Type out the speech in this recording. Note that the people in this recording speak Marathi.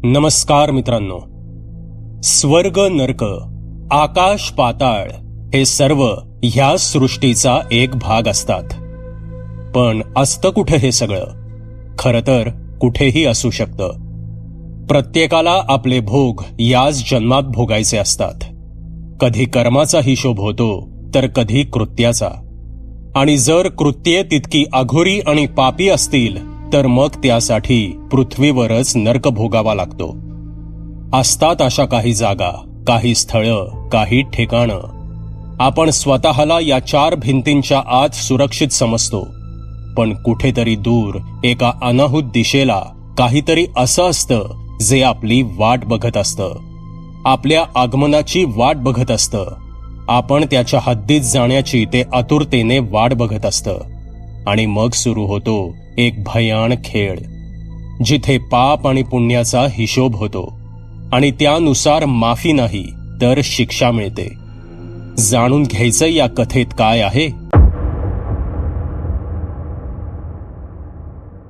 नमस्कार मित्रांनो. स्वर्ग नरक, आकाश पाताळ हे सर्व ह्या सृष्टीचा एक भाग असतात. पण असतं कुठे हे सगळं? खरं तर कुठेही असू शकतं. प्रत्येकाला आपले भोग याच जन्मात भोगायचे असतात. कधी कर्माचा हिशोब होतो तर कधी कृत्याचा. आणि जर कृत्ये तितकी अघोरी आणि पापी असतील तर मग त्यासाठी पृथ्वीवरच नरक भोगावा लागतो. असतात अशा काही जागा, काही स्थळं, काही ठिकाणं. आपण स्वतःला या चार भिंतींच्या आत सुरक्षित समजतो, पण कुठेतरी दूर एका अनाहूत दिशेला काहीतरी असं असतं जे आपली वाट बघत असतं, आपल्या आगमनाची वाट बघत असतं. आपण त्याच्या हद्दीत जाण्याची ते आतुरतेने वाट बघत असतं. आणि मग सुरू होतो एक भयान खेळ, जिथे पाप आणि पुण्याचा हिशोब होतो आणि त्यानुसार माफी नाही तर शिक्षा मिळते. जाणून घ्यायचं या कथेत काय आहे